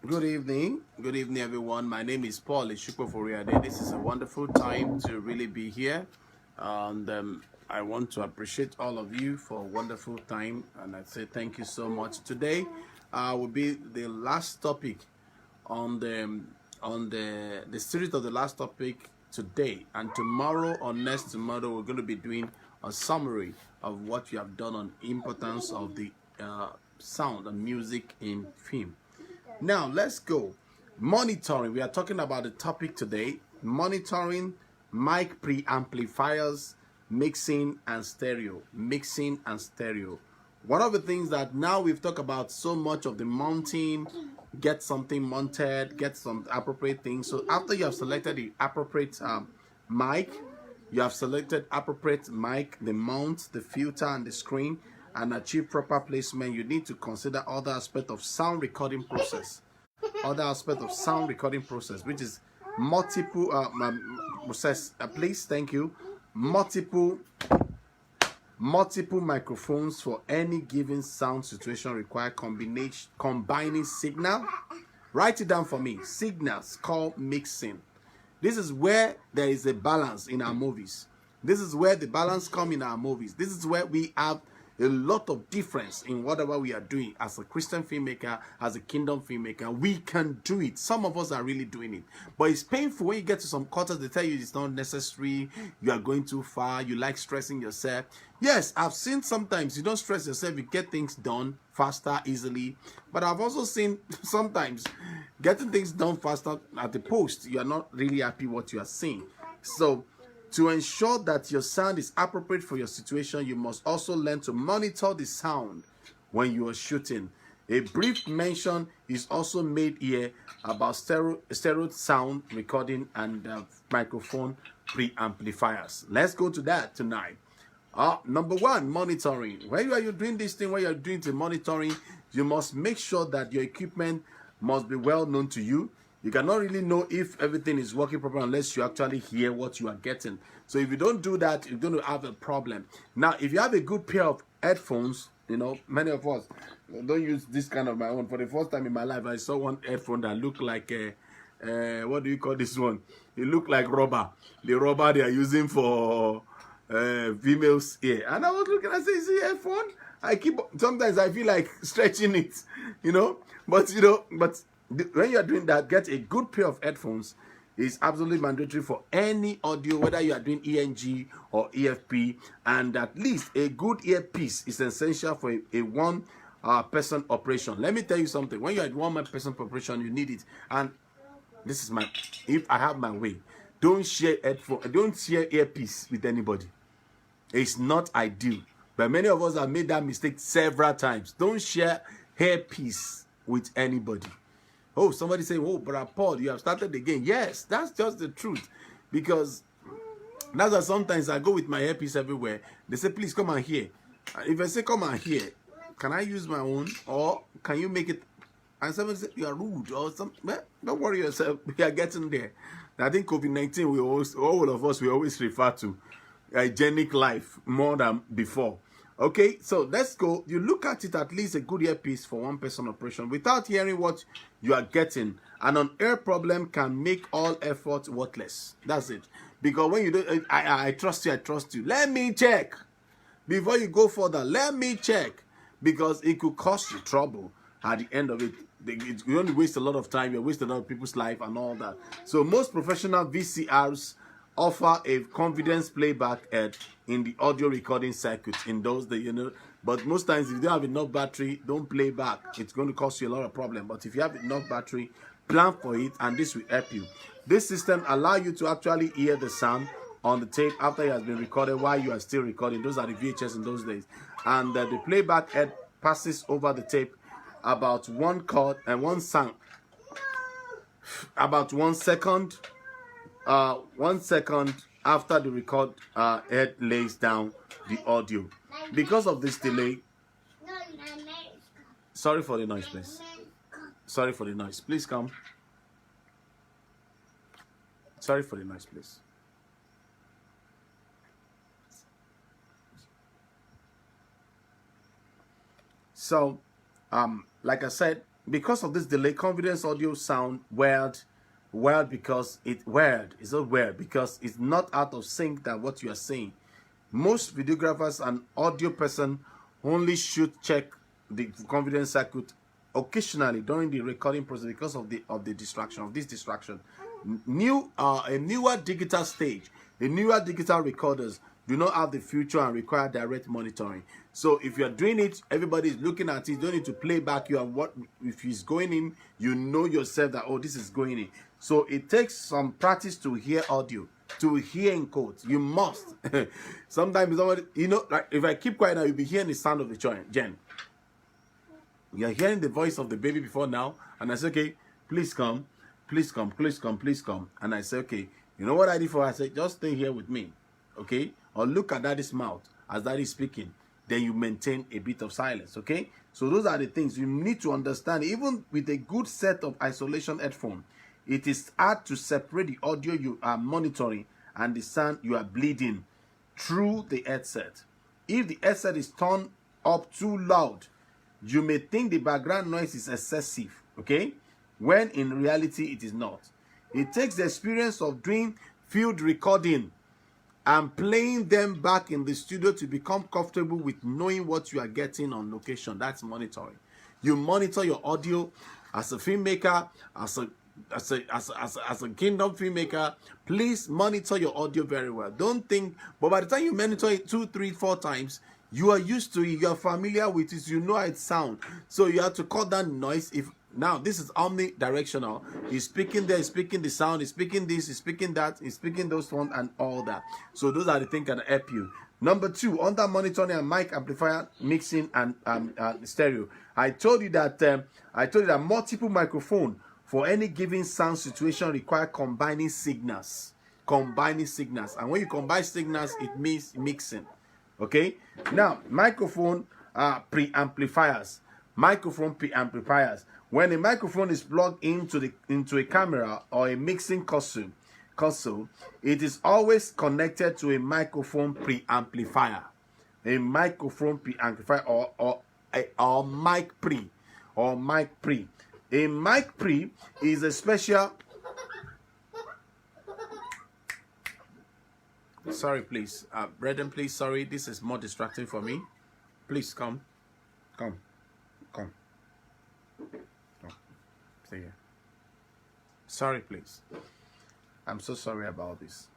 Good evening, everyone. My name is Paul-Esupofo. This is a wonderful time to really be here, and I want to appreciate all of you for a wonderful time, and I say thank you so much. Today, will be the last topic on the series of the last topic today, and tomorrow or next tomorrow we're going to be doing a summary of what you have done on importance of the sound and music in film. Now let's go. Monitoring. We are talking about the topic today: monitoring mic preamplifiers, mixing and stereo. Mixing and stereo. One of the things that now we've talked about so much of the mounting, get something mounted, get some appropriate things. So after you have selected the appropriate mic, you have selected appropriate mic, the mount, the filter, and the screen, and achieve proper placement. You need to consider other aspect of sound recording process. Other aspect of sound recording process, which is multiple process. Please, thank you. Multiple microphones for any given sound situation require combining signal. Write it down for me. Signals called mixing. This is where there is a balance in our movies. This is where the balance comes in our movies. This is where we have a lot of difference in whatever we are doing as a Christian filmmaker, as a kingdom filmmaker. We can do it. Some of us are really doing it. But it's painful when you get to some quarters, they tell you it's not necessary, you are going too far, you like stressing yourself. Yes, I've seen sometimes you don't stress yourself, you get things done faster, easily. But I've also seen sometimes getting things done faster at the post, you are not really happy what you are seeing. So to ensure that your sound is appropriate for your situation, you must also learn to monitor the sound when you are shooting. A brief mention is also made here about stereo sound recording and microphone preamplifiers. Let's go to that tonight. Number one, monitoring. When you are doing this thing, when you are doing the monitoring, you must make sure that your equipment must be well known to you. You cannot really know if everything is working properly unless you actually hear what you are getting. So if you don't do that, you're going to have a problem. Now, if you have a good pair of headphones, you know, many of us don't use this kind of my own. For the first time in my life, I saw one headphone that looked like what do you call this one? It looked like rubber. The rubber they are using for females' ear. And I was looking, I said, is it a headphone? Sometimes I feel like stretching it, you know. But when you're doing that, get a good pair of headphones. It's absolutely mandatory for any audio, whether you are doing ENG or EFP, and at least a good earpiece is essential for a one person operation. Let me tell you something. When you're at one person operation, you need it. And this is if I have my way, don't share headphone, don't share earpiece with anybody. It's not ideal. But many of us have made that mistake several times. Don't share earpiece with anybody. Oh, somebody say, oh, Brother Paul, you have started again. Yes, that's just the truth. Because that's why sometimes I go with my earpiece everywhere. They say, please come and hear. If I say, come and hear, can I use my own? Or can you make it? And somebody say, you are rude. Or something. Well, don't worry yourself. We are getting there. I think COVID-19, all of us, we always refer to hygienic life more than before. Okay, so let's go. You look at it, at least a good earpiece for one person operation without hearing what you are getting. And an air problem can make all effort worthless. That's it. Because when you do, I trust you, I trust you. Let me check. Before you go further, let me check. Because it could cost you trouble at the end of it. You only waste a lot of time, you waste a lot of people's life and all that. So most professional VCRs offer a confidence playback head in the audio recording circuit in those days, you know. But most times, if you don't have enough battery, don't play back. It's going to cause you a lot of problem. But if you have enough battery, plan for it, and this will help you. This system allows you to actually hear the sound on the tape after it has been recorded while you are still recording. Those are the VHS in those days. And the playback head passes over the tape about one chord and one sound, about 1 second. 1 second after the record head lays down the audio. Because of this delay, sorry for the noise, please. Sorry for the noise. Please come. Sorry for the noise, please. So, like I said, because of this delay, confidence audio sound weird because it's not weird because it's not out of sync than what you are saying. Most videographers and audio person only should check the confidence circuit occasionally during the recording process because of the distraction. A newer digital stage, the newer digital recorders do not have the feature and require direct monitoring. So if you're doing it, everybody is looking at it. You don't need to play back. You are what if it's going in, you know yourself that, oh, this is going in. So it takes some practice to hear audio, to hear in quotes. You must. Sometimes somebody, like if I keep quiet now, you'll be hearing the sound of the gen. You're hearing the voice of the baby before now, and I say, okay, please come, please come, please come, please come. And I say, okay, you know what I did for her? I said, just stay here with me, okay? Or look at daddy's mouth as daddy's speaking. Then you maintain a bit of silence, okay? So those are the things you need to understand. Even with a good set of isolation headphone, it is hard to separate the audio you are monitoring and the sound you are bleeding through the headset. If the headset is turned up too loud, you may think the background noise is excessive, okay? When in reality, it is not. It takes the experience of doing field recording and playing them back in the studio to become comfortable with knowing what you are getting on location. That's monitoring. You monitor your audio as a filmmaker, as a kingdom filmmaker. Please monitor your audio very well. Don't think, but by the time you monitor it 2, 3, 4 times, you are used to it, you are familiar with it, you know how it sounds. So you have to cut down noise. If now this is omnidirectional, he's speaking there, he's speaking the sound, he's speaking this, he's speaking that, he's speaking those ones and all that. So those are the things that help you. Number 2, under monitoring and mic amplifier mixing and stereo. I told you that multiple microphone for any given sound situation require combining signals. And when you combine signals, it means mixing. Okay, now microphone preamplifiers. When a microphone is plugged into a camera or a mixing console, it is always connected to a microphone preamplifier. A microphone preamplifier or mic pre. A mic pre is a special. Sorry, please. Brethren, please, sorry. This is more distracting for me. Please, come. Stay here. Sorry, please. I'm so sorry about this.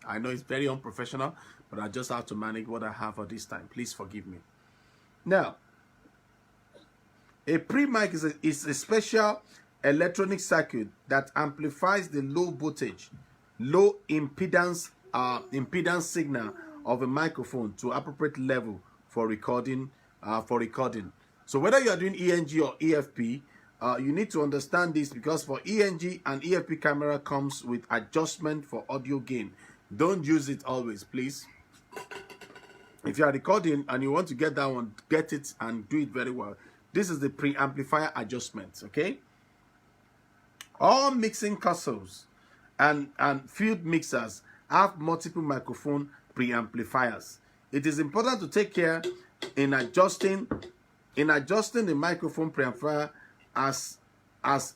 I know it's very unprofessional, but I just have to manage what I have for this time. Please forgive me. Now, a pre-mic is a special electronic circuit that amplifies the low voltage, low impedance signal of a microphone to appropriate level for recording. So whether you are doing ENG or EFP, you need to understand this, because for ENG and EFP camera comes with adjustment for audio gain. Don't use it always, please. If you are recording and you want to get that one, get it and do it very well. This is the preamplifier adjustment, okay? All mixing consoles and field mixers have multiple microphone preamplifiers. It is important to take care in adjusting the microphone preamplifier as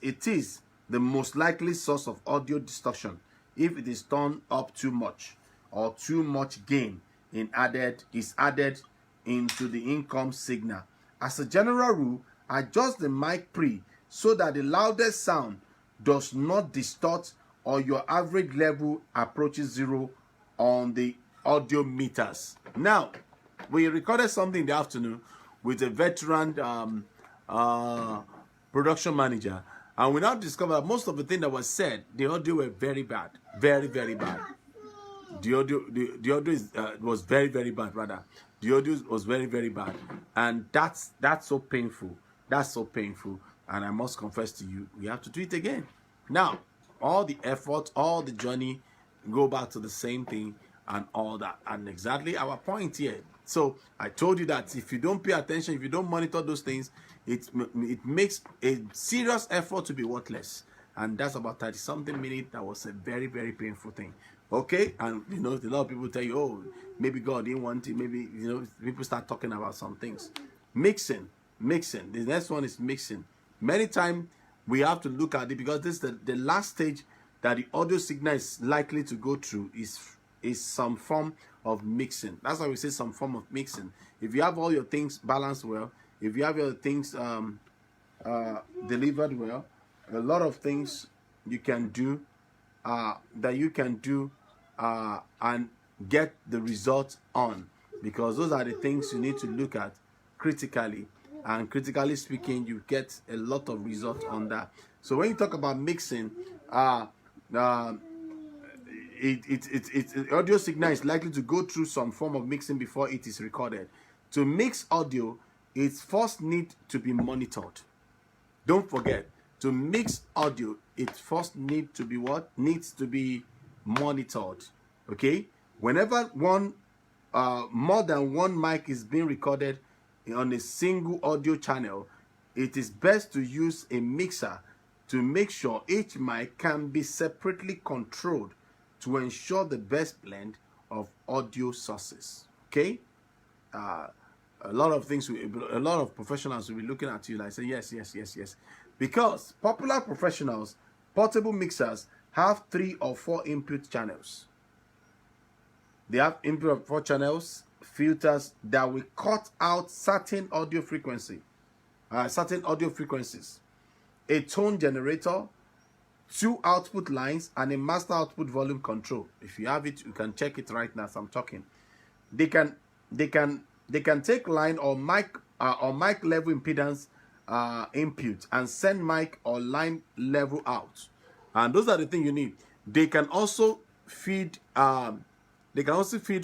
it is the most likely source of audio distortion if it is turned up too much or too much gain is added into the income signal. As a general rule, adjust the mic pre so that the loudest sound does not distort or your average level approaches 0 on the audio meters. Now, we recorded something in the afternoon with a veteran production manager, and we now discovered that most of the things that was said, the audio were very bad, very, very bad. The audio was very, very bad, rather. The audio was very, very bad, and that's so painful. That's so painful, and I must confess to you, we have to do it again. Now, all the effort, all the journey, go back to the same thing and all that, and exactly our point here. So I told you that if you don't pay attention, if you don't monitor those things, it makes a serious effort to be worthless. And that's about 30-something minutes. That was a very, very painful thing. Okay, and a lot of people tell you, oh, maybe God didn't want it. Maybe people start talking about some things. Mixing. The next one is mixing. Many times we have to look at it because this is the last stage that the audio signal is likely to go through is some form of mixing. That's why we say some form of mixing. If you have all your things balanced well, if you have your things delivered well, a lot of things you can do and get the result on, because those are the things you need to look at critically, and critically speaking, you get a lot of results on that. So when you talk about mixing, audio signal is likely to go through some form of mixing before it is recorded. To mix audio, it first needs to be monitored. Don't forget, to mix audio, it first needs to be what? Needs to be monitored. Okay? Whenever more than one mic is being recorded on a single audio channel, it is best to use a mixer to make sure each mic can be separately controlled to ensure the best blend of audio sources. Okay? A lot of things, a lot of professionals will be looking at you like say yes, yes, yes, yes. Because popular professionals, portable mixers have 3 or 4 input channels. They have input of 4 channels, filters that will cut out certain audio frequencies, a tone generator, 2 output lines, and a master output volume control. If you have it, you can check it right now as I'm talking. They can take line or mic level impedance input and send mic or line level out, and those are the things you need. They can also feed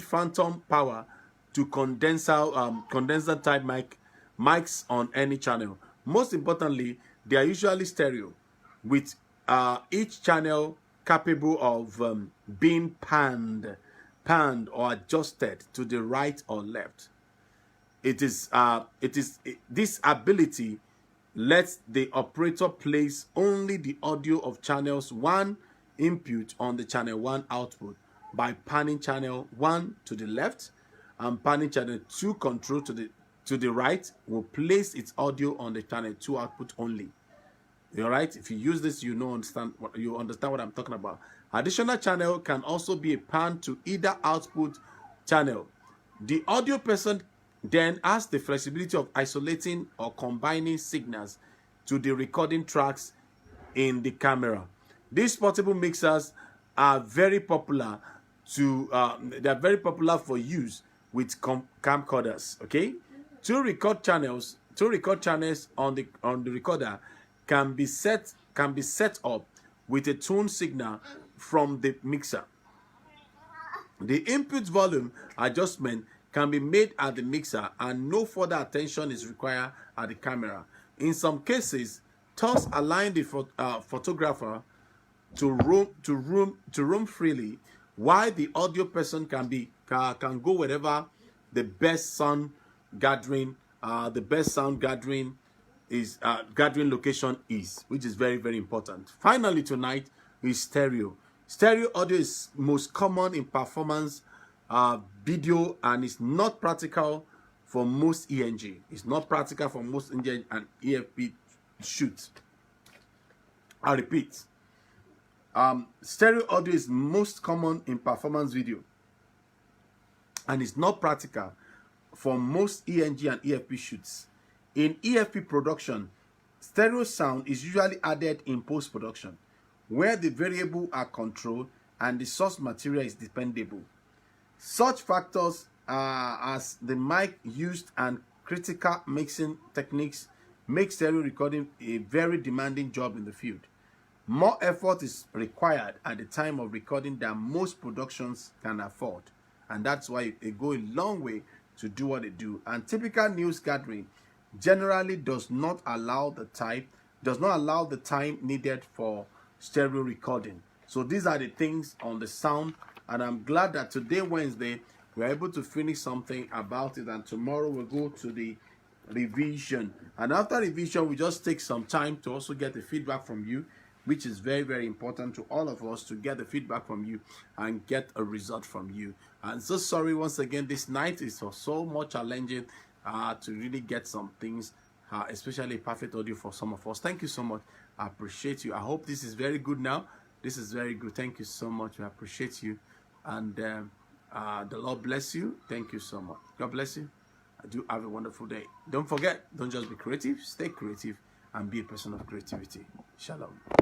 phantom power to condenser type mics on any channel. Most importantly, they are usually stereo, with each channel capable of being panned or adjusted to the right or left. This ability lets the operator place only the audio of channels 1 input on the channel 1 output by panning channel 1 to the left, and panning channel 2 control to the right will place its audio on the channel 2 output only. All right, if you use this, you understand what I'm talking about. Additional channel can also be a pan to either output channel. The audio person then has the flexibility of isolating or combining signals to the recording tracks in the camera. These portable mixers are very popular for use with camcorders. Okay, two record channels on the recorder can be set up with a tone signal from the mixer. The input volume adjustment can be made at the mixer, and no further attention is required at the camera. In some cases, thus allowing the photographer to roam freely, while the audio person can go wherever the best sound gathering location is, which is very, very important. Finally, tonight is stereo. Stereo audio is most common in performance video, and is not practical for most ENG. It's not practical for most ENG and EFP shoots. I repeat, stereo audio is most common in performance video, and is not practical for most ENG and EFP shoots. In EFP production, stereo sound is usually added in post-production, where the variables are controlled and the source material is dependable. Such factors as the mic used and critical mixing techniques make stereo recording a very demanding job in the field. More effort is required at the time of recording than most productions can afford, and that's why they go a long way to do what they do. And typical news gathering generally does not allow the time needed for stereo recording. So these are the things on the sound, and I'm glad that today, Wednesday, we're able to finish something about it, and tomorrow we'll go to the revision. And after revision, we just take some time to also get the feedback from you, which is very, very important to all of us, to get the feedback from you and get a result from you. And so sorry once again, this night is so much challenging to really get some things especially perfect audio for some of us. Thank you so much. I appreciate you. I hope this is very good now. This is very good. Thank you so much. I appreciate you. And the Lord bless you. Thank you so much. God bless you. I do have a wonderful day. Don't forget, don't just be creative. Stay creative and be a person of creativity. Shalom.